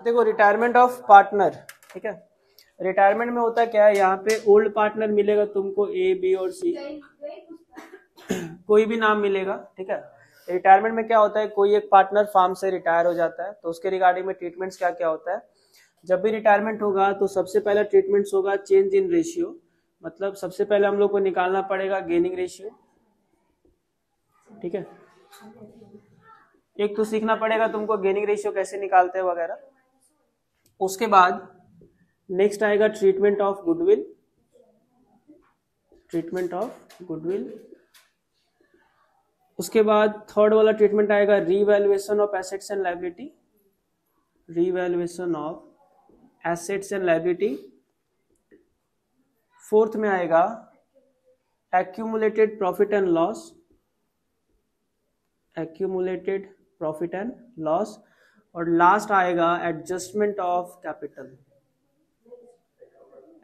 देखो retirement of partner, ठीक है, रिटायरमेंट में होता क्या है, यहाँ पे ओल्ड पार्टनर मिलेगा तुमको ए बी और सी, कोई भी नाम मिलेगा, ठीक है। रिटायरमेंट में क्या होता है, कोई एक पार्टनर फार्म से रिटायर हो जाता है, तो उसके रिगार्डिंग में ट्रीटमेंट्स क्या क्या होता है। जब भी रिटायरमेंट होगा तो सबसे पहला ट्रीटमेंट्स होगा चेंज इन रेशियो, मतलब सबसे पहले हम लोग को निकालना पड़ेगा गेनिंग रेशियो, ठीक है। एक तो सीखना पड़ेगा तुमको गेनिंग रेशियो कैसे निकालते हैं वगैरह। उसके बाद नेक्स्ट आएगा treatment of goodwill, treatment of goodwill. उसके बाद थर्ड वाला ट्रीटमेंट आएगा revaluation of assets and liability, revaluation of assets and liability. Fourth में आएगा accumulated profit and loss, accumulated profit and loss. और लास्ट आएगा adjustment of capital,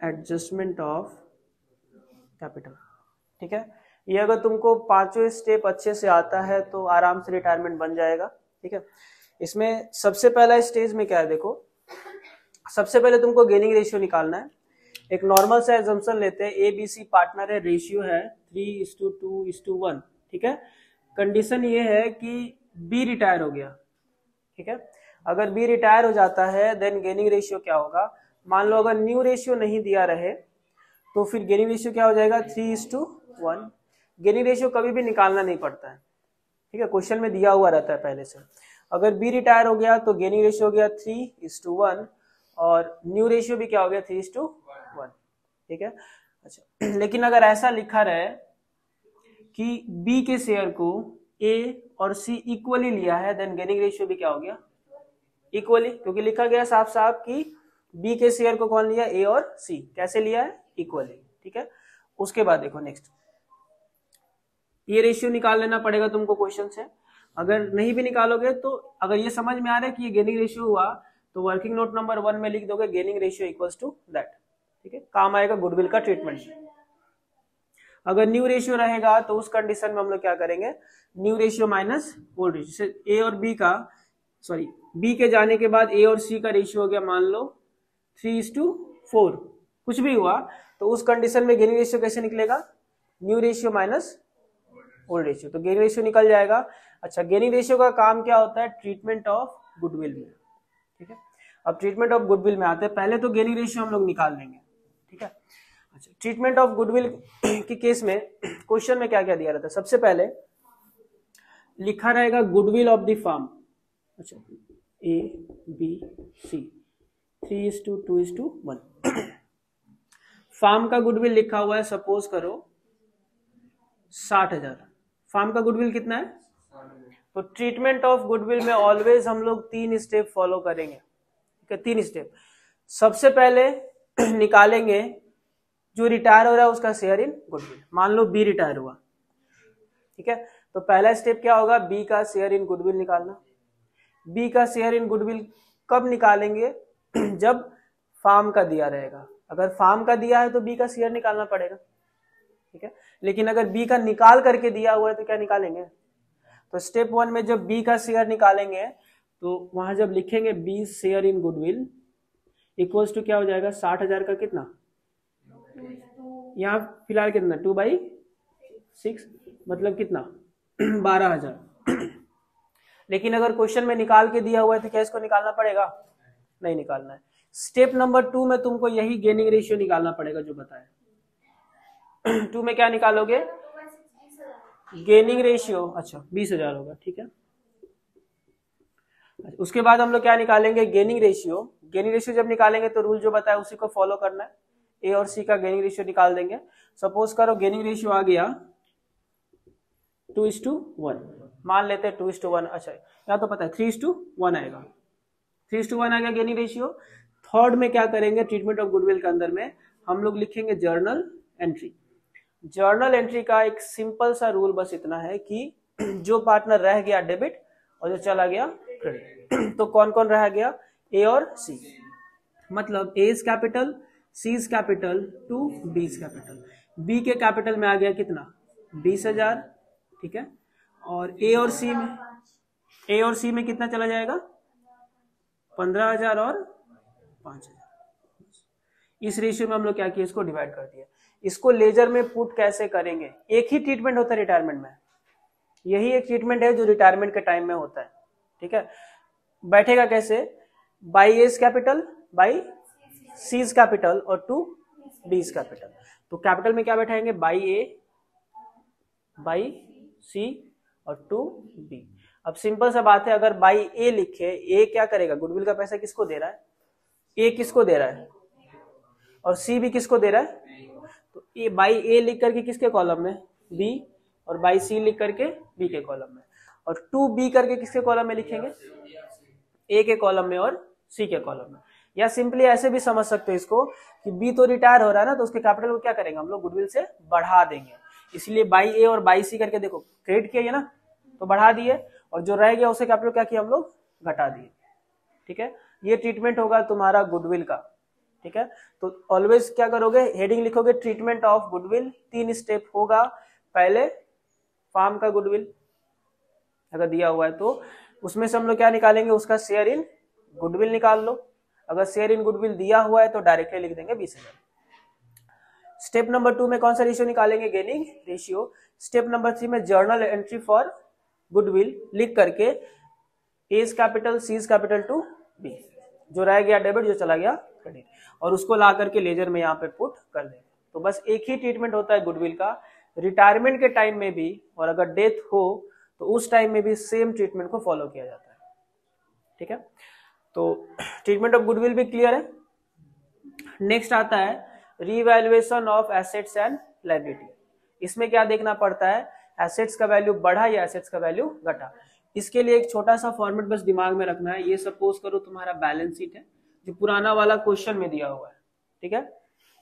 adjustment of capital, ठीक है। ये अगर तुमको पांचों स्टेप अच्छे से आता है तो आराम से रिटायरमेंट बन जाएगा, ठीक है। इसमें सबसे पहला स्टेज में क्या है, देखो सबसे पहले तुमको गेनिंग रेशियो निकालना है। एक नॉर्मल सा एजम्पशन लेते हैं, ए बी सी पार्टनर है, रेशियो है 3:2:1, ठीक है। कंडीशन ये है कि बी रिटायर हो गया, ठीक है। अगर बी रिटायर हो जाता है देन गेनिंग रेशियो क्या होगा, मान लो अगर न्यू रेशियो नहीं दिया रहे तो फिर गेनिंग रेशियो क्या हो जाएगा 3:1। गेनिंग रेशियो कभी भी निकालना नहीं पड़ता है, ठीक है, क्वेश्चन में दिया हुआ रहता है पहले से। अगर बी रिटायर हो गया तो गेनिंग रेशियो हो गया 3:1 और न्यू रेशियो भी क्या हो गया 3:1, ठीक है। अच्छा लेकिन अगर ऐसा लिखा रहे कि बी के शेयर को ए और सी इक्वली लिया है देन गेनिंग रेशियो भी क्या हो गया इक्वली, क्योंकि लिखा गया साफ साफ कि बी के शेयर को कौन लिया, ए और सी, कैसे लिया है इक्वली, ठीक है। उसके बाद देखो नेक्स्ट ये रेशियो निकाल लेना पड़ेगा तुमको क्वेश्चन से। अगर नहीं भी निकालोगे तो अगर ये समझ में आ रहा है कि ये गेनिंग रेशियो हुआ तो वर्किंग नोट नंबर 1 में लिख दोगे gaining ratio equals to that, ठीक है, काम आएगा गुडविल का ट्रीटमेंट। अगर न्यू रेशियो रहेगा तो उस कंडीशन में हम लोग क्या करेंगे, new ratio minus old ratio, A और बी का सॉरी बी के जाने के बाद ए और सी का रेशियो हो गया मान लो 3:4, कुछ भी हुआ तो उस कंडीशन में गेनिंग रेशियो कैसे निकलेगा, new ratio minus old ratio, तो गेनिंग रेशियो निकल जाएगा। अच्छा गेनिंग रेशियो का काम क्या होता है, ट्रीटमेंट ऑफ गुडविल में, ठीक है। अब ट्रीटमेंट ऑफ गुडविल में आते हैं, पहले तो गेनिंग रेशियो हम लोग निकाल लेंगे, ठीक है। अच्छा ट्रीटमेंट ऑफ गुडविल के केस में क्वेश्चन में क्या क्या दिया रहता है, सबसे पहले लिखा रहेगा गुडविल ऑफ द फर्म, अच्छा ए बी सी 3:2:1 फार्म का गुडविल लिखा हुआ है सपोज करो 60,000, फार्म का गुडविल कितना है, तो ट्रीटमेंट ऑफ गुडविल में ऑलवेज हम लोग 3 स्टेप फॉलो करेंगे, ठीक है। 3 स्टेप, सबसे पहले निकालेंगे जो रिटायर हो रहा है उसका शेयर इन गुडविल, मान लो बी रिटायर हुआ, ठीक है, तो पहला स्टेप क्या होगा, बी का शेयर इन गुडविल निकालना। बी का शेयर इन गुडविल कब निकालेंगे, जब फार्म का दिया रहेगा, अगर फार्म का दिया है तो बी का शेयर निकालना पड़ेगा, ठीक है। लेकिन अगर बी का निकाल करके दिया हुआ है तो क्या निकालेंगे, तो स्टेप 1 में जब बी का शेयर निकालेंगे तो वहां जब लिखेंगे B share in goodwill equals to क्या हो जाएगा 60,000 का कितना, यहाँ फिलहाल कितना 2/6 मतलब कितना 12,000। लेकिन अगर क्वेश्चन में निकाल के दिया हुआ है तो क्या इसको निकालना पड़ेगा, नहीं निकालना है। स्टेप नंबर 2 में तुमको यही गेनिंग रेशियो निकालना पड़ेगा जो बताया। 2 में क्या निकालोगे, गेनिंग रेशियो, अच्छा 20,000 होगा, ठीक है। उसके बाद हम लोग क्या निकालेंगे, गेनिंग रेशियो। गेनिंग रेशियो जब निकालेंगे तो रूल जो बताया उसी को फॉलो करना है, ए और सी का गेनिंग रेशियो निकाल देंगे। सपोज करो गेनिंग रेशियो आ गया 2:1, मान लेते हैं 2:1, अच्छा यहाँ तो पता है 3:1 आएगा, 3:1 आ गया गेनिंग रेशियो। थर्ड में क्या करेंगे, ट्रीटमेंट ऑफ गुडविल के अंदर में हम लोग लिखेंगे जर्नल एंट्री। जर्नल एंट्री का एक सिंपल सा रूल बस इतना है कि जो पार्टनर रह गया डेबिट और जो चला गया क्रेडिट, तो कौन कौन रह गया, ए और सी, मतलब A is capital, C is capital to B is capital. B के कैपिटल में आ गया कितना 20,000, ठीक है, और ए और सी में कितना चला जाएगा 15,000 और 5,000। इस रेशियो में हम लोग क्या किए, इसको डिवाइड कर दिया। इसको लेजर में पुट कैसे करेंगे, एक ही ट्रीटमेंट होता है रिटायरमेंट में, यही एक ट्रीटमेंट है जो रिटायरमेंट के टाइम में होता है, ठीक है। बैठेगा कैसे, by A's capital by C's capital और टू बीज कैपिटल। तो कैपिटल में क्या बैठाएंगे, बाई ए बाई सी और टू बी। अब सिंपल सा बात है, अगर बाई ए लिखे, ए क्या करेगा, गुडविल का पैसा किसको दे रहा है, ए किसको दे रहा है और सी भी किसको दे रहा है, तो ए बाई ए लिख करके किसके कॉलम में, बी, और बाई सी लिख करके बी के कॉलम में, और टू बी करके किसके कॉलम में लिखेंगे, ए के कॉलम में और सी के कॉलम में। या सिंपली ऐसे भी समझ सकते हो इसको कि बी तो रिटायर हो रहा है ना, तो उसके कैपिटल को क्या करेंगे हम लोग, गुडविल से बढ़ा देंगे। इसलिए बाई ए और बाई सी करके देखो क्रेडिट किया ना, तो बढ़ा दिए, और जो रह गया उसे कैपिटल क्या किया हम लोग, घटा दिए, ठीक है। ये ट्रीटमेंट होगा तुम्हारा गुडविल का, ठीक है। तो ऑलवेज क्या करोगे, हेडिंग लिखोगे ट्रीटमेंट ऑफ गुडविल, 3 स्टेप होगा। पहले फार्म का गुडविल अगर दिया हुआ है तो उसमें से हम लोग क्या निकालेंगे, उसका शेयर इन गुडविल निकाल लो। अगर शेयर इन गुडविल दिया हुआ है तो डायरेक्टली लिख देंगे 20,000। स्टेप नंबर 2 में कौन सा रेशियो निकालेंगे, गेनिंग रेशियो। स्टेप नंबर 3 में जर्नल एंट्री फॉर गुडविल लिख करके A's capital C's capital to B, जो रह गया डेबिट, जो चला गया क्रेडिट, और उसको ला करके लेजर में यहाँ पे पुट कर देंगे। तो बस एक ही ट्रीटमेंट होता है गुडविल का, रिटायरमेंट के टाइम में भी, और अगर डेथ हो तो उस टाइम में भी सेम ट्रीटमेंट को फॉलो किया जाता है, ठीक है। तो ट्रीटमेंट ऑफ गुडविल भी क्लियर है। नेक्स्ट आता है revaluation of assets and liability. इसमें क्या देखना पड़ता है, एसेट्स का वैल्यू बढ़ा या एसेट्स का वैल्यू घटा। इसके लिए एक छोटा सा फॉर्मेट बस दिमाग में रखना है। ये सपोज करो तुम्हारा बैलेंस शीट है, जो पुराना वाला क्वेश्चन में दिया हुआ है, ठीक है।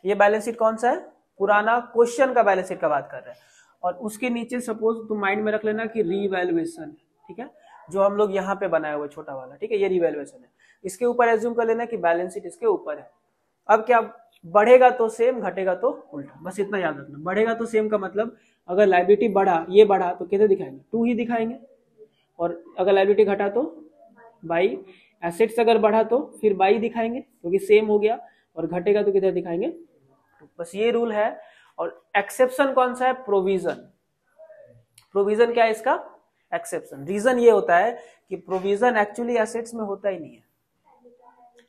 ये बैलेंस शीट कौन सा है, पुराना क्वेश्चन का बैलेंस शीट का बात कर रहे हैं, और उसके नीचे सपोज तुम माइंड में रख लेना कि रीवैल्यूएशन, ठीक है, जो हम लोग यहाँ पे बनाया हुआ छोटा वाला, ठीक है, ये रीवैल्यूएशन है। इसके ऊपर एज्यूम कर लेना कि बैलेंस शीट इसके ऊपर है। अब क्या, बढ़ेगा तो सेम, घटेगा तो उल्टा, बस इतना याद रखना। बढ़ेगा तो सेम का मतलब अगर लायबिलिटी बढ़ा, ये बढ़ा तो कितने दिखाएंगे, 2 ही दिखाएंगे, और अगर लायबिलिटी घटा तो बाई। एसेट्स अगर बढ़ा तो फिर बाई दिखाएंगे क्योंकि सेम हो गया, और घटेगा तो कितने दिखाएंगे। तो बस ये रूल है। और एक्सेप्शन कौन सा है, प्रोविजन। प्रोविजन क्या है इसका, एक्सेप्शन। रीजन ये होता है कि प्रोविजन एक्चुअली एसेट्स में होता ही नहीं है,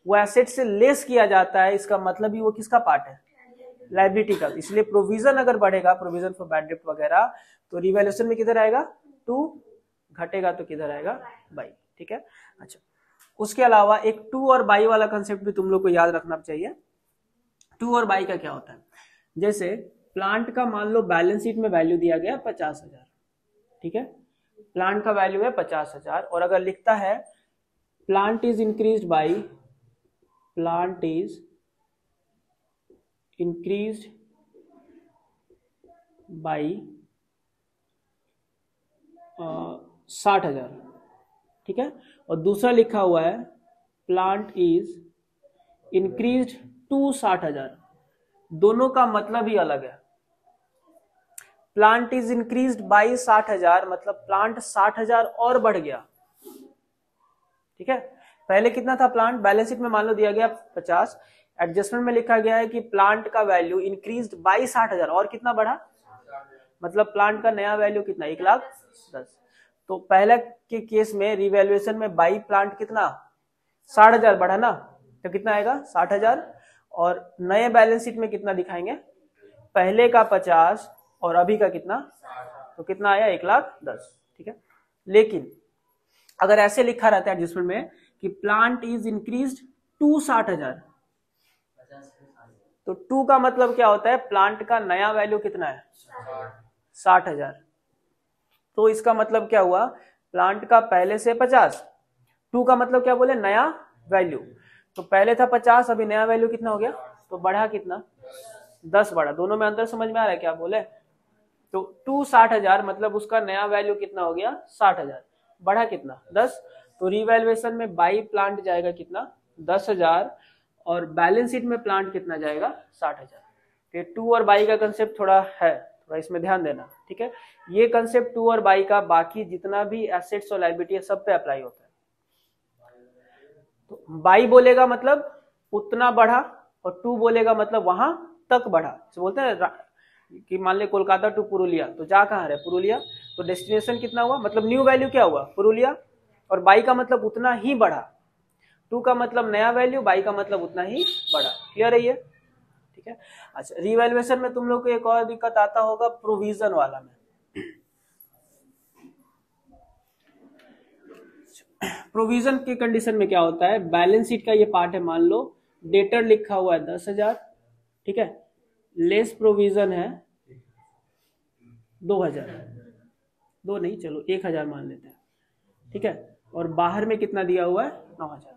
वो एसेट से लेस किया जाता है। इसका मतलब ही वो किसका पार्ट है, लायबिलिटी का। इसलिए प्रोविजन अगर बढ़ेगा, प्रोविजन फॉर बैड डेब्ट वगैरह, तो रिवैल्यूएशन में किधर आएगा 2, घटेगा तो किधर आएगा बाई, ठीक है। अच्छा, उसके अलावा एक 2 और बाई वाला कंसेप्ट भी तुम लोग को याद रखना चाहिए। 2 और बाई का क्या होता है, जैसे प्लांट का मान लो बैलेंस शीट में वैल्यू दिया गया 50,000, ठीक है, प्लांट का वैल्यू है 50,000, और अगर लिखता है plant is increased by, plant is increased by 60,000, ठीक है, और दूसरा लिखा हुआ है प्लांट इज इंक्रीज्ड टू 60,000, दोनों का मतलब ही अलग है। प्लांट इज इंक्रीज्ड बाई 60,000 मतलब प्लांट 60,000 और बढ़ गया, ठीक है। पहले कितना था प्लांट, बैलेंस शीट में मान लो दिया गया 50, एडजस्टमेंट में लिखा गया है कि प्लांट का वैल्यू इंक्रीज्ड बाई 60,000 और कितना बढ़ा, मतलब प्लांट का नया वैल्यू कितना 1,10,000। तो पहले के केस में रिवैल्यूएशन में बाई प्लांट कितना 60,000 बढ़ा ना, तो कितना आएगा 60,000, और नए बैलेंस शीट में कितना दिखाएंगे, पहले का 50 और अभी का कितना, तो कितना आया 1,10,000, ठीक है। लेकिन अगर ऐसे लिखा रहता है एडजस्टमेंट में कि प्लांट इज इंक्रीज्ड टू 60,000, तो 2 का मतलब क्या होता है, प्लांट का नया वैल्यू कितना है 60,000। तो इसका मतलब क्या हुआ, प्लांट का पहले से 50, 2 का मतलब क्या बोले, नया वैल्यू। तो पहले था 50, अभी नया वैल्यू कितना हो गया, तो बढ़ा कितना 10 बढ़ा। दोनों में अंतर समझ में आ रहा है क्या बोले, तो 2 60,000 मतलब उसका नया वैल्यू कितना हो गया 60,000, बढ़ा कितना 10। तो रिवैल्यूएशन में बाई प्लांट जाएगा कितना 10,000, और बैलेंस शीट में प्लांट कितना जाएगा 60,000। तो 2 और बाई का कंसेप्ट थोड़ा है, थोड़ा इसमें ध्यान देना, ठीक है। ये कंसेप्ट 2 और बाई का बाकी जितना भी एसेट्स और लायबिलिटी है सब पे अप्लाई होता है। तो बाई बोलेगा मतलब उतना बढ़ा, और टू बोलेगा मतलब वहां तक बढ़ा। तो बोलते हैं कि मान ले कोलकाता टू पुरुलिया, तो जा कहाँ रहे, पुरुलिया, तो डेस्टिनेशन कितना हुआ, मतलब न्यू वैल्यू क्या हुआ, पुरुलिया, और बाई का मतलब उतना ही बढ़ा, टू का मतलब नया वैल्यू, बाई का मतलब उतना ही बढ़ा। क्लियर है ये? ठीक है। अच्छा, रिवैल्यूएशन में तुम लोग को एक और दिक्कत आता होगा प्रोविजन वाला में। प्रोविजन के कंडीशन में क्या होता है, बैलेंस शीट का ये पार्ट है, मान लो डेटर लिखा हुआ है 10,000, ठीक है, लेस प्रोविजन है 2,000, दो नहीं चलो 1,000 मान लेते हैं, ठीक है, और बाहर में कितना दिया हुआ है 9,000।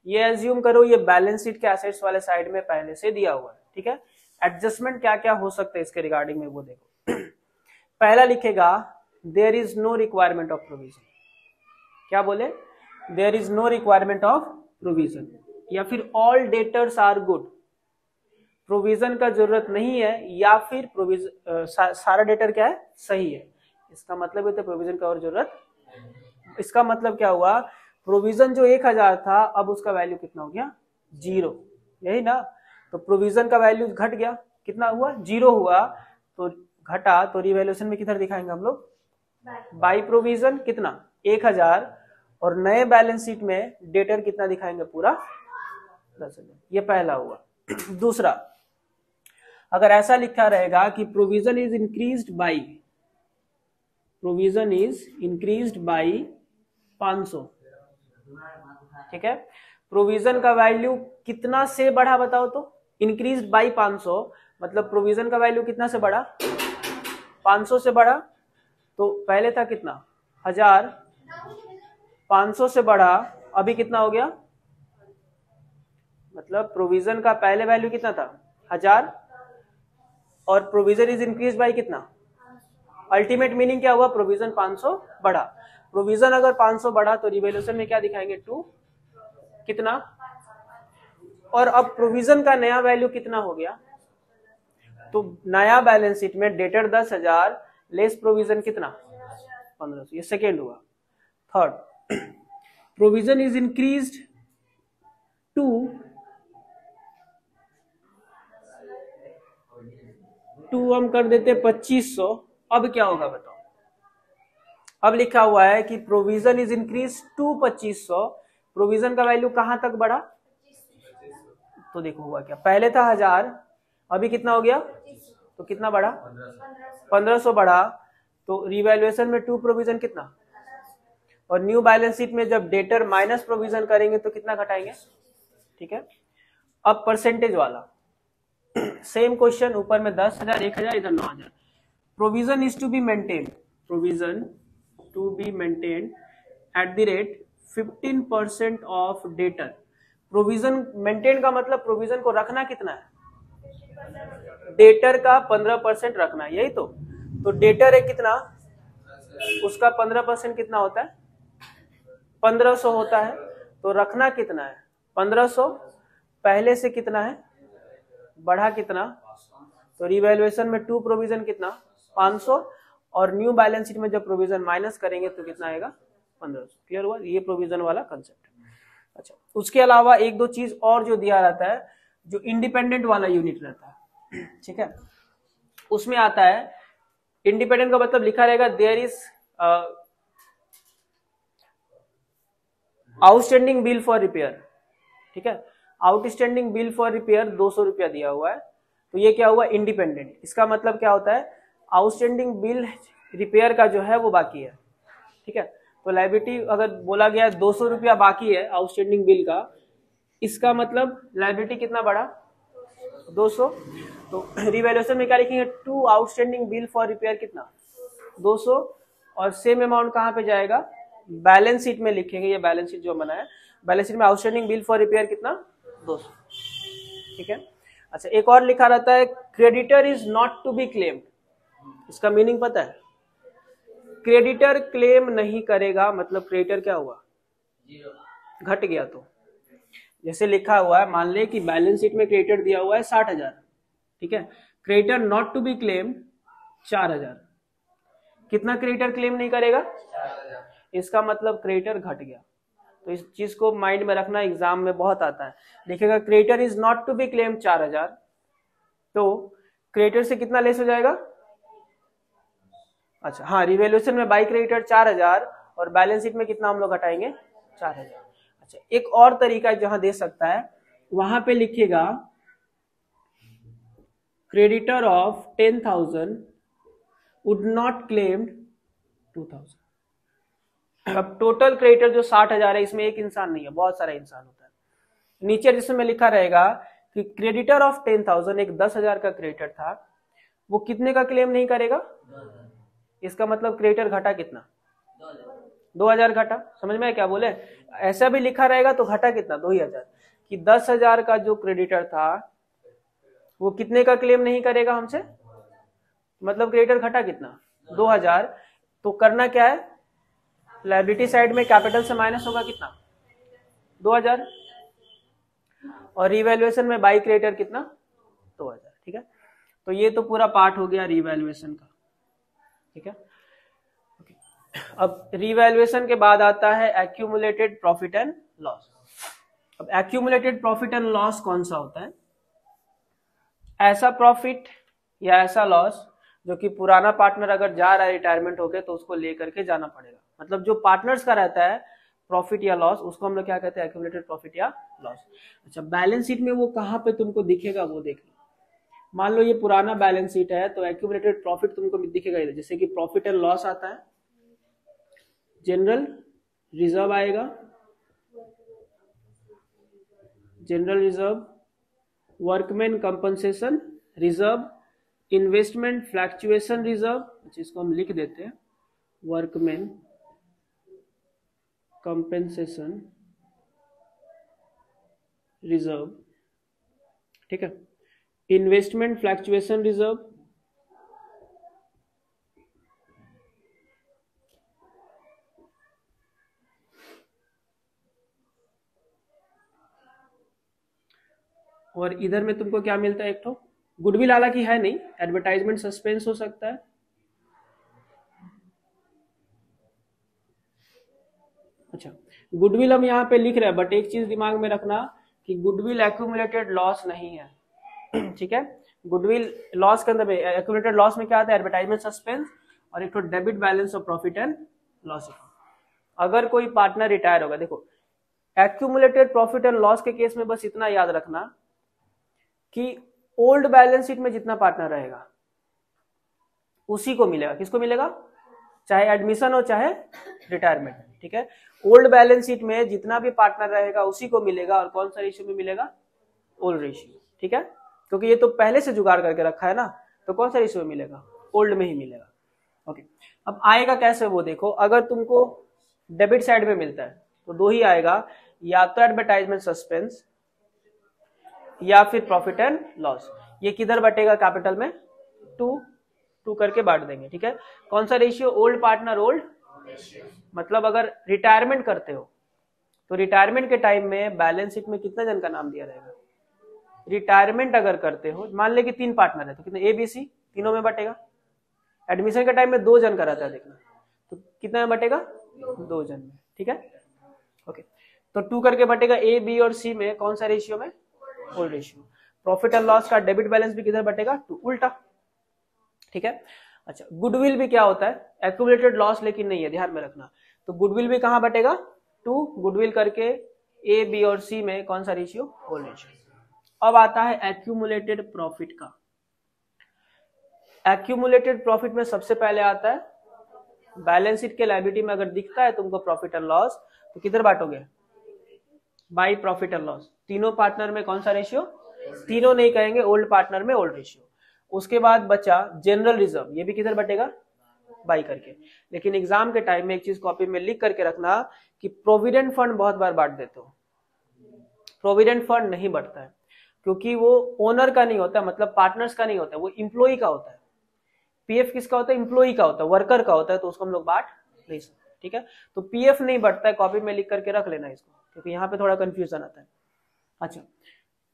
ये एज्यूम करो ये बैलेंस शीट के एसेट्स वाले साइड में पहले से दिया हुआ है, ठीक है। एडजस्टमेंट क्या क्या हो सकते हैं इसके रिगार्डिंग में वो देखो। पहला लिखेगा there is no requirement of provision, क्या बोले, there is no requirement of provision, या फिर all debtors are good, provision का जरूरत नहीं है, या फिर प्रोविजन सारा डेटर क्या है, सही है। इसका मतलब है तो प्रोविजन का और जरूरत, इसका मतलब क्या हुआ, प्रोविजन जो 1,000 था अब उसका वैल्यू कितना हो गया, 0, यही ना। तो प्रोविजन का वैल्यू घट गया, कितना हुआ, 0 हुआ, तो घटा, तो रिवैल्यूएशन में किधर दिखाएंगे हम लोग, बाई प्रोविजन कितना 1,000, और नए बैलेंस शीट में डेटर कितना दिखाएंगे, पूरा 10,000। ये पहला हुआ। दूसरा, अगर ऐसा लिखा रहेगा कि provision is increased by, provision is increased by 500, ठीक है, प्रोविजन का वैल्यू कितना से बढ़ा बताओ तो, इंक्रीज्ड बाई 500, मतलब प्रोविजन का वैल्यू कितना से बढ़ा, 500 से बढ़ा, तो पहले था कितना 1,000, 500 से बढ़ा, अभी कितना हो गया, मतलब प्रोविजन का पहले वैल्यू कितना था 1,000, और प्रोविजन इज इंक्रीज बाई कितना, अल्टीमेट मीनिंग क्या हुआ, प्रोविजन 500 बढ़ा। प्रोविजन अगर 500 बढ़ा तो रिवैल्यूएशन में क्या दिखाएंगे 2, कितना, और अब प्रोविजन का नया वैल्यू कितना हो गया, तो नया बैलेंस शीट में डेटर 10,000 लेस प्रोविजन कितना 1,500, ये सेकेंड हुआ। Third, provision is increased to हम कर देते 2,500, अब क्या होगा बताओ, अब लिखा हुआ है कि provision is increase to 2,500, provision का वैल्यू कहां तक बढ़ा, तो देखो हुआ क्या, पहले था 1,000, अभी कितना हो गया, तो कितना बढ़ा 1,500 बढ़ा, तो रिवैल्यूएशन में 2 प्रोविजन कितना, और न्यू बैलेंस शीट में जब डेटर माइनस प्रोविजन करेंगे तो कितना घटाएंगे, ठीक है। अब परसेंटेज वाला सेम क्वेश्चन, ऊपर में 10,000 1,000 इधर 9,000, provision is to be maintain, provision to be maintain at the rate 15% of debtor, provision maintain का मतलब प्रोविजन को रखना कितना है, डेटर का 15% रखना है, यही तो डेटर है कितना, उसका 15% कितना होता है 1,500 होता है, तो रखना कितना है 1,500, पहले से कितना है बढ़ा कितना, तो रिवैल्यूएशन में 2 प्रोविजन कितना 500, और न्यू बैलेंस शीट में जब प्रोविजन माइनस करेंगे तो कितना आएगा 1,500। क्लियर हुआ, ये प्रोविजन वाला कंसेप्ट। अच्छा, उसके अलावा एक दो चीज और जो दिया रहता है, जो इंडिपेंडेंट वाला यूनिट रहता है, ठीक है, उसमें आता है इंडिपेंडेंट का मतलब लिखा रहेगा there is outstanding bill for repair, ठीक है, आउटस्टैंडिंग बिल फॉर रिपेयर 200 रुपया दिया हुआ है, तो ये क्या हुआ इंडिपेंडेंट। इसका मतलब क्या होता है, आउटस्टैंडिंग बिल रिपेयर का जो है वो बाकी है, ठीक है, तो लायबिलिटी अगर बोला गया 200 रुपया बाकी है आउटस्टैंडिंग बिल का, इसका मतलब लायबिलिटी कितना बढ़ा 200, तो रिवैल्यूएशन में क्या लिखेंगे, 2 आउटस्टैंडिंग बिल फॉर रिपेयर कितना 200, और सेम अमाउंट कहाँ पे जाएगा, बैलेंस शीट में लिखेंगे, ये बैलेंस शीट जो बना है, बैलेंस शीट में आउटस्टैंडिंग बिल फॉर रिपेयर कितना 200, ठीक है। अच्छा, एक और लिखा रहता है creditor is not to be claimed, इसका मीनिंग पता है, क्रेडिटर क्लेम नहीं करेगा, मतलब क्रेडिटर क्या हुआ घट गया, तो जैसे लिखा हुआ है, मान ले कि बैलेंस शीट में क्रेडिटर दिया हुआ है 60,000, ठीक है, creditor not to be claim 4,000, कितना क्रेडिटर क्लेम नहीं करेगा, इसका मतलब क्रेडिटर घट गया, तो इस चीज को माइंड में रखना, एग्जाम में बहुत आता है। लिखेगा creditor is not to be claim 4000, तो क्रेडिटर से कितना लेस हो जाएगा? अच्छा हाँ, रिवैल्यूएशन में बाई क्रेडिटर 4000 और बैलेंस शीट में कितना हम लोग हटाएंगे? 4000। अच्छा, एक और तरीका जहां दे सकता है, वहां पे लिखेगा creditor of 10,000 would not claimed 2,000। अब टोटल क्रेडिटर जो 60,000 है, इसमें एक इंसान नहीं है, बहुत सारा इंसान होता है। नीचे जिसमें लिखा रहेगा कि क्रेडिटर ऑफ 10,000, एक 10,000 का क्रेडिटर था, वो कितने का क्लेम नहीं करेगा? इसका मतलब क्रेडिटर घटा कितना? 2,000 घटा। समझ में क्या बोले? ऐसा भी लिखा रहेगा तो घटा कितना? 2,000। कि 10,000 का जो क्रेडिटर था वो कितने का क्लेम नहीं करेगा हमसे, मतलब क्रेडिटर घटा कितना? 2,000। तो करना क्या है, लायबिलिटी साइड में कैपिटल से माइनस होगा कितना? 2,000, और रिवैल्यूएशन में बाई क्रेडिटर कितना? 2,000। ठीक है, तो ये तो पूरा पार्ट हो गया रिवैल्यूएशन का। ठीक है, अब रिवैल्यूएशन के बाद आता है एक्यूमुलेटेड प्रॉफिट एंड लॉस। अब एक्यूमुलेटेड प्रॉफिट एंड लॉस कौन सा होता है? ऐसा प्रॉफिट या ऐसा लॉस जो कि पुराना पार्टनर अगर जा रहा है रिटायरमेंट होके तो उसको लेकर के जाना पड़ेगा। मतलब जो पार्टनर्स का रहता है प्रॉफिट या लॉस, उसको हम लोग क्या कहते हैं? एक्यूमुलेटेड प्रॉफिट या लॉस। अच्छा, बैलेंस शीट में वो कहां पे तुमको दिखेगा वो देख लो। मान लो ये पुराना बैलेंस शीट है तो एक्यूमुलेटेड प्रॉफिट तुमको दिखेगा इधर, जैसे कि प्रॉफिट एंड लॉस आता है, जनरल रिजर्व आएगा, general reserve, workman compensation reserve, investment fluctuation reserve, जिसको हम लिख देते हैं वर्कमैन कंपनसेशन रिजर्व। ठीक है, इन्वेस्टमेंट फ्लैक्चुएशन रिजर्व, और इधर में तुमको क्या मिलता है? एक तो गुडविल, हालांकि है नहीं, एडवर्टाइजमेंट सस्पेंस हो सकता है, अच्छा गुडविल हम यहाँ पे लिख रहे हैं, बट एक चीज दिमाग में रखना कि गुडविल एक्यूमुलेटेड लॉस नहीं है। ठीक है, गुडविल लॉस के अंदर एक्यूमुलेटेड लॉस में क्या आता है? एडवर्टाइजमेंट सस्पेंस और एक तो debit balance of profit and loss account. अगर कोई पार्टनर रिटायर होगा, देखो एक्यूमुलेटेड प्रॉफिट एंड लॉस के केस में बस इतना याद रखना कि ओल्ड बैलेंस शीट में जितना पार्टनर रहेगा उसी को मिलेगा। किसको मिलेगा? चाहे एडमिशन हो चाहे रिटायरमेंट। ठीक है, ओल्ड बैलेंस शीट में जितना भी पार्टनर रहेगा उसी को मिलेगा, और कौन सा रेशियो में मिलेगा? Old ratio. ठीक है, क्योंकि ये तो पहले से जुगाड़ करके रखा है ना, तो कौन सा रेशियो में मिलेगा? ओल्ड में ही मिलेगा। ओके, अब आएगा कैसे वो देखो। अगर तुमको डेबिट साइड में मिलता है तो दो ही आएगा, या तो एडवर्टाइजमेंट सस्पेंस या फिर प्रॉफिट एंड लॉस। ये किधर बटेगा? कैपिटल में 2 करके बांट देंगे। ठीक है, कौन सा रेशियो? Old partner old. मतलब अगर रिटायरमेंट करते हो तो रिटायरमेंट के टाइम में बैलेंस शीट में कितना जन का नाम दिया रहेगा? रिटायरमेंट अगर करते हो, मान ले कि 3 पार्टनर है तो कितने? ए बी सी, तीनों में बटेगा। एडमिशन के टाइम में 2 जन का रहता है, देखना तो कितना में बटेगा? 2 जन में। ठीक है, ओके, तो 2 करके बटेगा ए बी और सी में, कौन सा रेशियो में? Old ratio. Profit and loss का डेबिट बैलेंस भी किधर बटेगा? 2, उल्टा। ठीक है, अच्छा गुडविल भी क्या होता है? एक्यूमुलेटेड लॉस लेकिन नहीं है, ध्यान में रखना। तो गुडविल भी कहां बटेगा? 2 गुडविल करके ए बी और सी में, कौन सा रेशियो? Old ratio. अब आता है एक्यूमुलेटेड प्रॉफिट का। एक्यूमुलेटेड प्रॉफिट में सबसे पहले आता है बैलेंस शीट के लायबिलिटी में अगर दिखता है तुमको प्रॉफिट एंड लॉस, तो किधर बांटोगे? By profit and loss. तीनों पार्टनर में कौन सा रेशियो? तीनों नहीं कहेंगे, ओल्ड पार्टनर में ओल्ड रेशियो। उसके बाद बचा जनरल रिजर्व, ये भी किधर बटेगा? बाई करके। लेकिन एग्जाम के टाइम में एक चीज कॉपी में लिख करके रखना कि प्रोविडेंट फंड बहुत बार बांट देते हो। प्रोविडेंट फंड नहीं बढ़ता है क्योंकि वो ओनर का नहीं होता, मतलब पार्टनर्स का नहीं होता, वो इम्प्लॉई का होता है। पीएफ किसका होता है? इम्प्लॉई का होता है, वर्कर का होता है, तो उसको हम लोग बांट नहीं सकते। ठीक है, तो पीएफ नहीं बढ़ता है, कॉपी में लिख करके रख लेना इसको, क्योंकि यहाँ पे थोड़ा कंफ्यूजन आता है। अच्छा,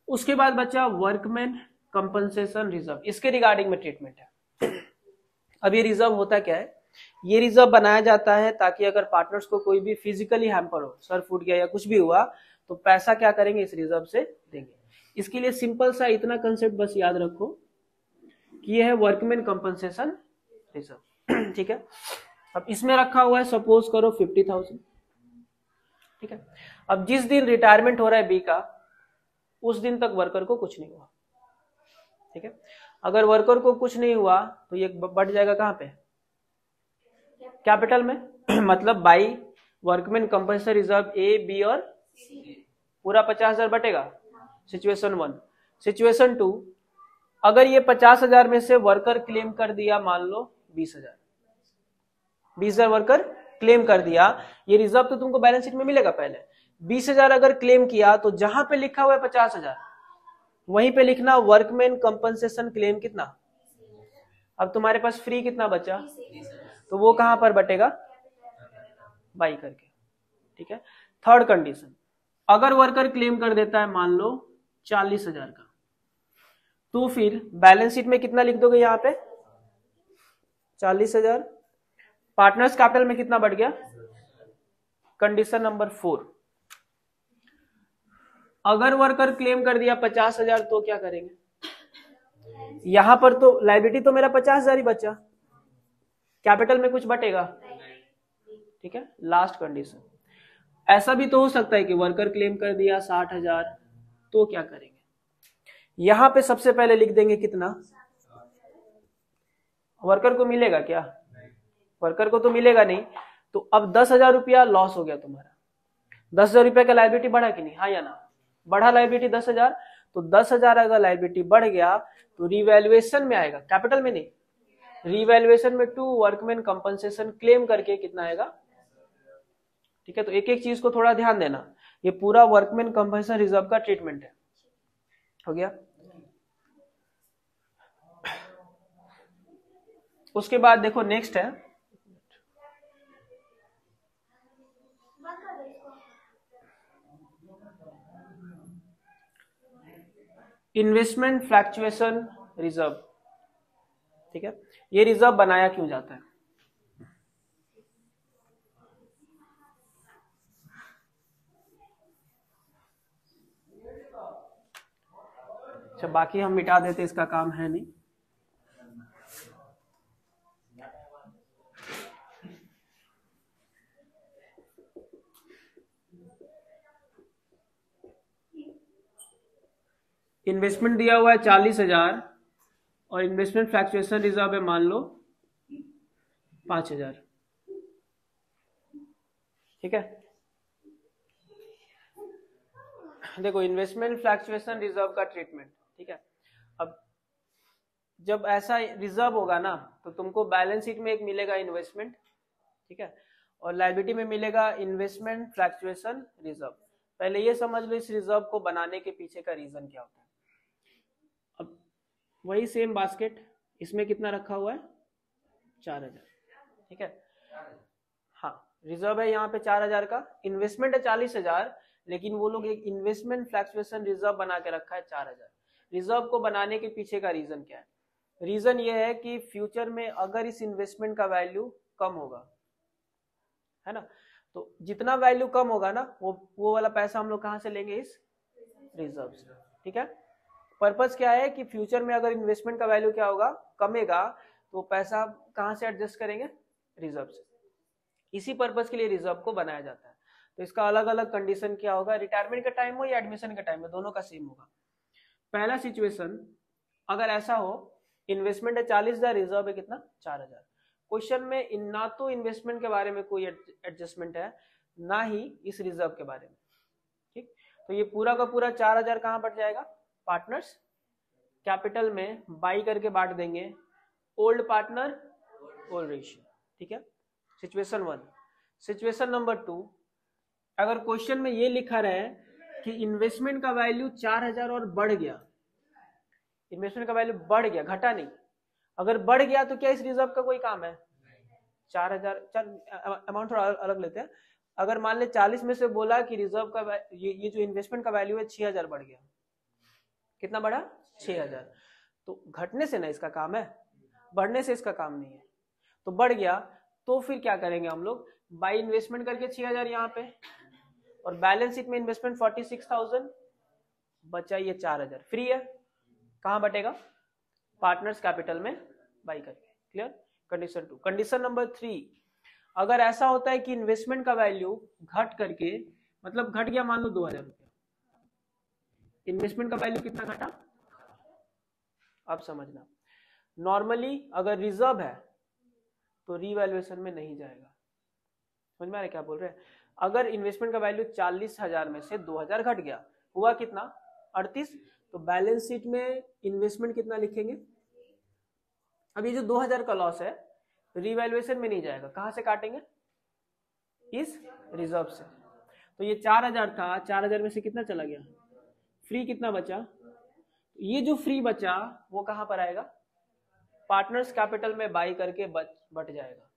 उसके बाद बचा वर्कमैन कंपनसेशन रिजर्व। इसके रिगार्डिंग में ट्रीटमेंट है। अब ये रिजर्व होता क्या है? ये रिजर्व बनाया जाता है ताकि अगर पार्टनर्स को कोई भी फिजिकली हैम्पर हो, सर फूट गया या कुछ भी हुआ, तो पैसा क्या करेंगे, इस रिजर्व से देंगे। इसके लिए सिंपल सा इतना कंसेप्ट बस याद रखो कि ये है वर्कमैन कंपनसेशन रिजर्व। ठीक है, अब इसमें रखा हुआ है सपोज करो 50,000। ठीक है, अब जिस दिन रिटायरमेंट हो रहा है बी का, उस दिन तक वर्कर को कुछ नहीं हुआ। ठीक है, अगर वर्कर को कुछ नहीं हुआ तो ये बढ़ जाएगा कहां पे, कैपिटल में। मतलब by workman compensation reserve A, B और पूरा 50,000 बटेगा, सिचुएशन 1। सिचुएशन 2, अगर ये 50,000 में से वर्कर क्लेम कर दिया, मान लो 20,000, 20,000 वर्कर क्लेम कर दिया, ये रिजर्व तो तुमको बैलेंस शीट में मिलेगा पहले। 20,000 अगर क्लेम किया तो जहां पे लिखा हुआ है 50,000 वहीं पे लिखना वर्कमैन कंपनसेशन क्लेम कितना। अब तुम्हारे पास फ्री कितना बचा, तो वो कहां पर बटेगा, बाई करके। ठीक है, थर्ड कंडीशन, अगर वर्कर क्लेम कर देता है मान लो 40,000 का, तो फिर बैलेंस शीट में कितना लिख दोगे, यहां पे 40,000, पार्टनर्स कैपिटल में कितना बढ़ गया। कंडीशन नंबर 4, अगर वर्कर क्लेम कर दिया 50,000 तो क्या करेंगे, यहां पर तो लायबिलिटी तो मेरा 50,000 ही बचा, कैपिटल में कुछ बटेगा। ठीक है, लास्ट कंडीशन, ऐसा भी तो हो सकता है कि वर्कर क्लेम कर दिया 60,000, तो क्या करेंगे, यहां पे सबसे पहले लिख देंगे कितना, वर्कर को मिलेगा क्या, वर्कर को तो मिलेगा नहीं, तो अब 10,000 रुपया लॉस हो गया तुम्हारा। 10,000 रुपया का लायबिलिटी बढ़ा कि नहीं, हाँ या ना, बढ़ा लायबिलिटी 10,000, तो 10,000 अगर लायबिलिटी बढ़ गया तो रिवैल्यूएशन में आएगा, कैपिटल में नहीं, रिवैल्यूएशन में टू वर्कमैन कंपनसेशन क्लेम करके कितना आएगा। ठीक है, तो एक एक चीज को थोड़ा ध्यान देना, ये पूरा वर्कमैन कंपनसेशन रिजर्व का ट्रीटमेंट है। हो गया, उसके बाद देखो नेक्स्ट है इन्वेस्टमेंट फ्लक्चुएशन रिजर्व। ठीक है, ये रिजर्व बनाया क्यों जाता है, अच्छा बाकी हम मिटा देते, इसका काम है नहीं। इन्वेस्टमेंट दिया हुआ है 40,000 और इन्वेस्टमेंट फ्लक्चुएशन रिजर्व है मान लो 5,000। ठीक है, देखो इन्वेस्टमेंट फ्लक्चुएशन रिजर्व का ट्रीटमेंट। ठीक है, अब जब ऐसा रिजर्व होगा ना तो तुमको बैलेंस शीट में एक मिलेगा इन्वेस्टमेंट, ठीक है, और लायबिलिटी में मिलेगा इन्वेस्टमेंट फ्लक्चुएशन रिजर्व। पहले ये समझ लो इस रिजर्व को बनाने के पीछे का रीजन क्या होता है। अब वही सेम बास्केट, इसमें कितना रखा हुआ है 4,000। ठीक है, हाँ रिजर्व है यहाँ पे 4,000 का, इन्वेस्टमेंट है 40,000, लेकिन वो लोग एक इन्वेस्टमेंट फ्लक्चुएशन रिजर्व बना के रखा है 4,000। रिजर्व को बनाने के पीछे का रीजन क्या है, रीजन ये है कि फ्यूचर में अगर इस इन्वेस्टमेंट का वैल्यू कम होगा, है ना, तो जितना वैल्यू कम होगा ना वो वाला पैसा हम लोग कहां से लेंगे, इस रिजर्व से। ठीक है, पर्पस क्या है कि फ्यूचर में अगर इन्वेस्टमेंट का वैल्यू क्या होगा, कमेगा, तो पैसा कहां से एडजस्ट करेंगे, रिजर्व से। इसी पर्पस के लिए रिजर्व को बनाया जाता है। तो इसका अलग अलग कंडीशन क्या होगा, रिटायरमेंट का टाइम हो या एडमिशन का टाइम हो, दोनों का सेम होगा। पहला सिचुएशन अगर ऐसा हो, इन्वेस्टमेंट है 40,000, रिजर्व है कितना 4,000। क्वेश्चन में ना तो इन्वेस्टमेंट के बारे में कोई एडजस्टमेंट है, ना ही इस रिजर्व के बारे में। ठीक, तो ये पूरा का पूरा 4,000 कहां बढ़ जाएगा, पार्टनर्स कैपिटल में बाई करके बांट देंगे, ओल्ड पार्टनर ओल्ड रेशियो। ठीक है, सिचुएशन 1। सिचुएशन नंबर 2, अगर क्वेश्चन में ये लिखा रहे कि इन्वेस्टमेंट का वैल्यू 4,000 और बढ़ गया, इन्वेस्टमेंट का वैल्यू बढ़ गया, घटा नहीं, अगर बढ़ गया तो क्या इस रिजर्व का कोई काम है, 4,000, अमाउंट थोड़ा अलग लेते हैं। अगर मान ले 40 में से बोला कि रिजर्व का ये जो इन्वेस्टमेंट का वैल्यू है 6,000 बढ़ गया, कितना बढ़ा 6,000, तो घटने से ना इसका काम है, बढ़ने से इसका काम नहीं है। तो बढ़ गया तो फिर क्या करेंगे हम लोग, बाई इन्वेस्टमेंट करके 6000 यहाँ पे, और बैलेंस शीट में इन्वेस्टमेंट 46,000, बचा ये 4000 फ्री है, कहां बटेगा, पार्टनर्स कैपिटल में बाई करके। क्लियर। कंडीशन 2। कंडीशन नंबर 3, अगर ऐसा होता है कि इन्वेस्टमेंट का वैल्यू घट करके, मतलब घट गया मान लो 2000 रुपया, इन्वेस्टमेंट का वैल्यू कितना घटा, अब समझना, नॉर्मली अगर रिजर्व है तो रीवैल्यूएशन में नहीं जाएगा, समझ में आ रहा है क्या बोल रहे हैं। अगर इन्वेस्टमेंट का वैल्यू 40,000 में से 2000 घट गया, हुआ कितना 38, तो बैलेंस शीट में इन्वेस्टमेंट कितना लिखेंगे। अब ये जो 2000 का लॉस है रीवैल्यूएशन में नहीं जाएगा, कहां से काटेंगे, इस रिजर्व से। तो ये 4000 था, 4000 में से कितना चला गया, फ्री कितना बचा, ये जो फ्री बचा वो कहां पर आएगा, पार्टनर्स कैपिटल में बाई करके बट जाएगा।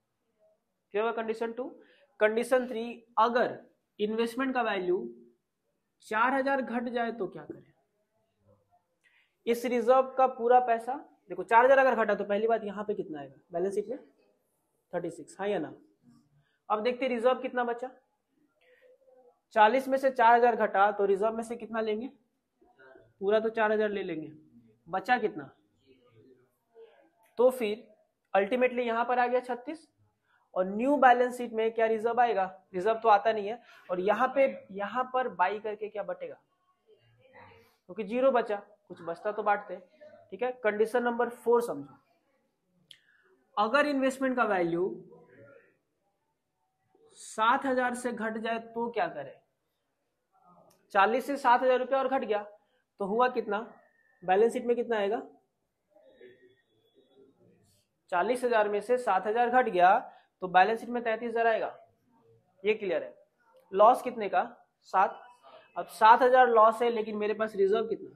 क्या हुआ कंडीशन 2। कंडीशन 3, अगर इन्वेस्टमेंट का वैल्यू 4000 घट जाए तो क्या करें, इस रिजर्व का पूरा पैसा, देखो 4000 अगर घटा तो पहली बात यहाँ पे कितना आएगा बैलेंस शीट में 36, हाँ या ना। अब देखते रिजर्व कितना बचा, 40 में से 4000 घटा तो रिजर्व में से कितना लेंगे, पूरा तो 4000 ले लेंगे, बचा कितना, तो फिर अल्टीमेटली यहां पर आ गया 36, और न्यू बैलेंस शीट में क्या रिजर्व आएगा, रिजर्व तो आता नहीं है, और यहां पर बाई करके क्या बटेगा, क्योंकि जीरो बचा, कुछ बचता तो बांटते। ठीक है। कंडीशन नंबर 4 समझो, अगर इन्वेस्टमेंट का वैल्यू 7000 से घट जाए तो क्या करें, 40 से 7000 रुपया और घट गया तो हुआ कितना, बैलेंस शीट में कितना आएगा, 40,000 में से 7000 घट गया तो बैलेंस शीट में 33,000 आएगा, ये क्लियर है। लॉस कितने का 7, अब 7000 लॉस है लेकिन मेरे पास रिजर्व कितना,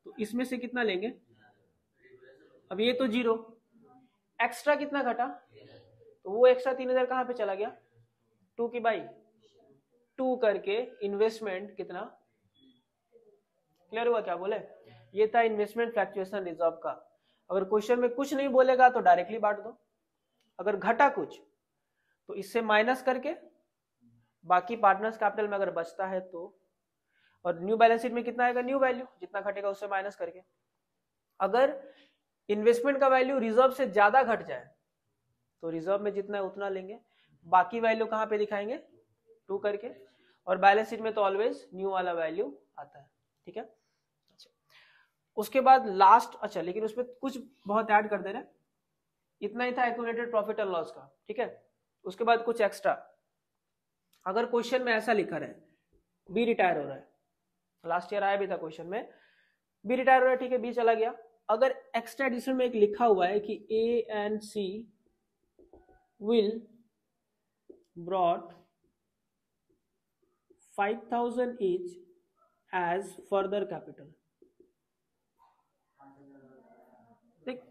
तो इसमें से कितना लेंगे, अब ये तो जीरो, एक्स्ट्रा कितना घटा, तो वो एक्स्ट्रा 3000 कहां पे चला गया, 2 की बाई 2 करके इन्वेस्टमेंट कितना। क्लियर हुआ क्या बोले, ये था इन्वेस्टमेंट फ्लक्चुएशन रिजर्व का। अगर क्वेश्चन में कुछ नहीं बोलेगा तो डायरेक्टली बांट दो, अगर घटा कुछ तो इससे माइनस करके बाकी पार्टनर्स कैपिटल में अगर बचता है तो, और न्यू बैलेंस शीट में कितना आएगा, न्यू वैल्यू जितना घटेगा उससे माइनस करके। अगर इन्वेस्टमेंट का वैल्यू रिजर्व से ज्यादा घट जाए तो रिजर्व में जितना है उतना लेंगे, बाकी वैल्यू कहां पे दिखाएंगे 2 करके, और बैलेंस शीट में तो ऑलवेज न्यू वाला वैल्यू आता है। ठीक है। अच्छा, उसके बाद लास्ट, अच्छा लेकिन उसमें कुछ बहुत ऐड कर दे रहे, इतना ही था एक्यूमुलेटेड प्रॉफिट एंड लॉस का। ठीक है। उसके बाद कुछ एक्स्ट्रा, अगर क्वेश्चन में ऐसा लिखा है बी रिटायर हो रहा है, लास्ट ईयर आया भी था क्वेश्चन में, बी रिटायर हो रहा है, ठीक है, बी चला गया, अगर एक्स्ट्रा एडिशन में एक लिखा हुआ है कि A and C will brought 5,000 each as further capital, देख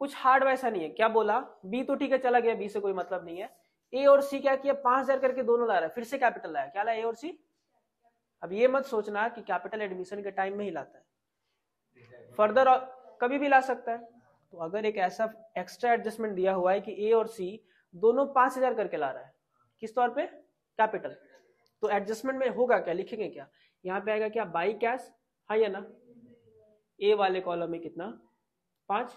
कुछ हार्ड वैसा नहीं है, क्या बोला, बी तो ठीक है चला गया, बी से कोई मतलब नहीं है, ए और सी क्या किया 5000 करके दोनों ला रहा है, फिर से कैपिटल लाया, क्या लाया ए और सी। अब ये मत सोचना कि कैपिटल एडमिशन के टाइम में ही लाता है, फर्दर कभी भी ला सकता है। तो अगर एक ऐसा एक्स्ट्रा एडजस्टमेंट दिया हुआ है कि ए और सी दोनों 5000 करके ला रहा है, किस तौर पे, कैपिटल, तो एडजस्टमेंट में होगा क्या, लिखेंगे क्या, यहाँ पे आएगा क्या बाई कैश, हाँ या ना, ए वाले कॉलम में कितना 5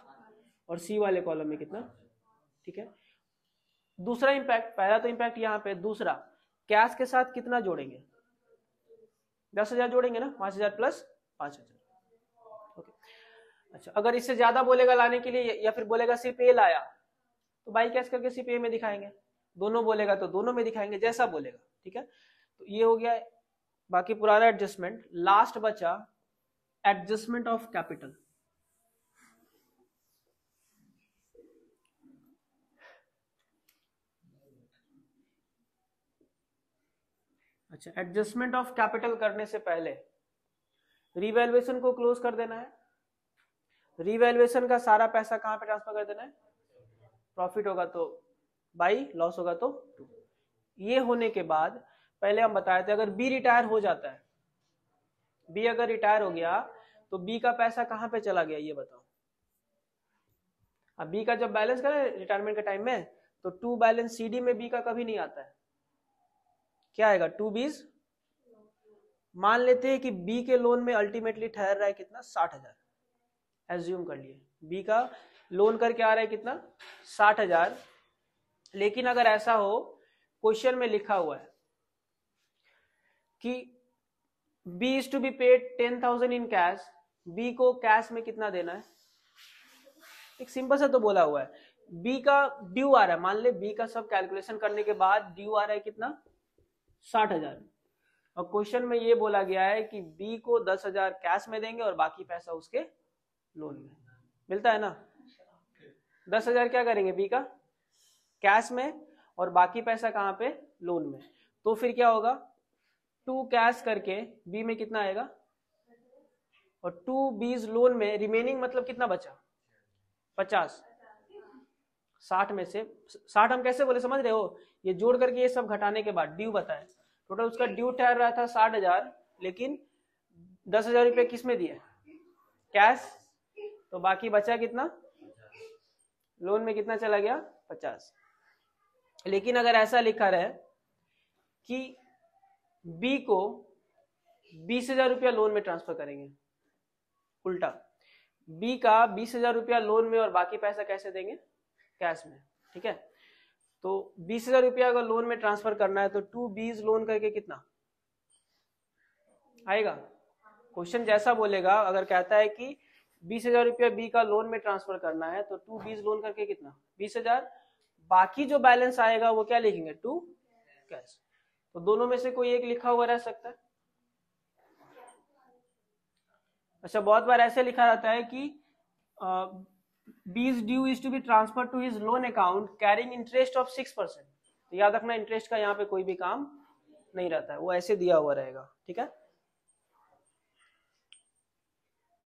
और सी वाले कॉलम में कितना। ठीक है। दूसरा इंपैक्ट, पहला तो इंपैक्ट यहाँ पे, दूसरा कैश के साथ कितना जोड़ेंगे, 10,000 जोड़ेंगे ना, 5,000 प्लस 5,000। ओके। अच्छा, अगर इससे ज्यादा बोलेगा लाने के लिए या फिर बोलेगा सिर्फ ए लाया तो बाई कैश करके सिर्फ ए में दिखाएंगे, दोनों बोलेगा तो दोनों में दिखाएंगे, जैसा बोलेगा। ठीक है। तो ये हो गया बाकी पुराना एडजस्टमेंट। लास्ट बचा एडजस्टमेंट ऑफ कैपिटल। अच्छा, एडजस्टमेंट ऑफ कैपिटल करने से पहले रीवैल्यूएशन को क्लोज कर देना है, रीवैल्यूएशन का सारा पैसा कहां पे ट्रांसफर कर देना है, प्रॉफिट होगा तो बाई, लॉस होगा तो 2। ये होने के बाद पहले हम बताए थे अगर बी रिटायर हो जाता है, बी अगर रिटायर हो गया तो बी का पैसा कहां पे चला गया ये बताओ। अब बी का जब बैलेंस करें रिटायरमेंट के टाइम में तो टू बैलेंस CD में बी का कभी नहीं आता है। क्या आएगा? 2Bs। मान लेते हैं कि बी के लोन में अल्टीमेटली ठहर रहा है कितना? 60,000। एज्यूम कर लिए बी का लोन करके आ रहा है कितना? 60,000। लेकिन अगर ऐसा हो, क्वेश्चन में लिखा हुआ है कि B is to be paid 10,000 in cash, B को कैश में कितना देना है? एक सिंपल सा तो बोला हुआ है, बी का ड्यू आ रहा है, मान ले बी का सब कैलकुलेशन करने के बाद ड्यू आ रहा है कितना? 60,000। और क्वेश्चन में ये बोला गया है कि बी को 10,000 कैश में देंगे और बाकी पैसा उसके लोन में मिलता है ना। 10,000 क्या करेंगे बी का? कैश में, और बाकी पैसा कहाँ पे? लोन में। तो फिर क्या होगा? 2 कैश करके बी में कितना आएगा, और 2 बीज लोन में, रिमेनिंग मतलब कितना बचा? 50। 60 में से 60 हम कैसे बोले समझ रहे हो? ये जोड़ करके ये सब घटाने के बाद ड्यू बताए, टोटल उसका ड्यू ठहर रहा था 60,000, लेकिन 10,000 रुपये किस में दिए? कैश। तो बाकी बचा कितना? लोन में कितना चला गया? 50। लेकिन अगर ऐसा लिखा रहे कि बी को 20,000 रुपया लोन में ट्रांसफर करेंगे, उल्टा बी का 20,000 रुपया लोन में और बाकी पैसा कैसे देंगे? कैश में। ठीक है, तो 20,000 रुपया अगर लोन में ट्रांसफर करना है तो 2Bs लोन करके कितना आएगा? क्वेश्चन जैसा बोलेगा, अगर कहता है कि 20,000 रुपया बी का लोन में ट्रांसफर करना है तो 2Bs लोन करके कितना? 20,000। बाकी जो बैलेंस आएगा वो क्या लिखेंगे? 2 कैश। तो दोनों में से कोई एक लिखा हुआ रह सकता है। अच्छा, बहुत बार ऐसे लिखा रहता है कि B's due is to be transferred to his loan account carrying interest of 6%। तो याद रखना, इंटरेस्ट का यहाँ पे कोई भी काम नहीं रहता है, वो ऐसे दिया हुआ रहेगा। ठीक है।